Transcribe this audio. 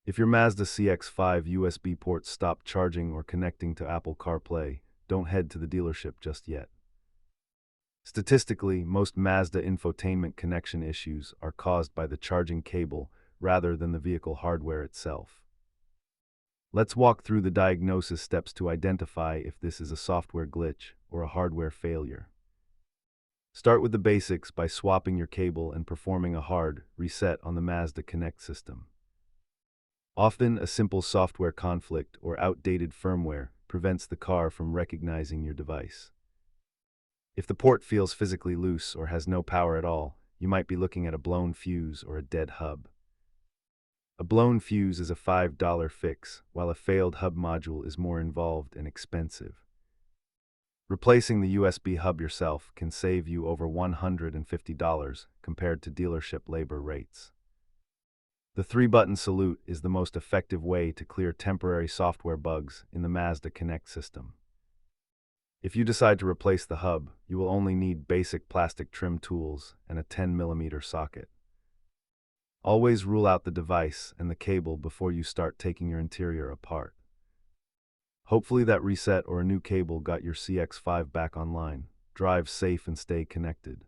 If your Mazda CX-5 USB port stopped charging or connecting to Apple CarPlay, don't head to the dealership just yet. Statistically, most Mazda infotainment connection issues are caused by the charging cable rather than the vehicle hardware itself. Let's walk through the diagnosis steps to identify if this is a software glitch or a hardware failure. Start with the basics by swapping your cable and performing a hard reset on the Mazda Connect system. Often, a simple software conflict or outdated firmware prevents the car from recognizing your device. If the port feels physically loose or has no power at all, you might be looking at a blown fuse or a dead hub. A blown fuse is a $5 fix, while a failed hub module is more involved and expensive. Replacing the USB hub yourself can save you over $150 compared to dealership labor rates. The three-button salute is the most effective way to clear temporary software bugs in the Mazda Connect system. If you decide to replace the hub, you will only need basic plastic trim tools and a 10mm socket. Always rule out the device and the cable before you start taking your interior apart. Hopefully that reset or a new cable got your CX-5 back online. Drive safe and stay connected.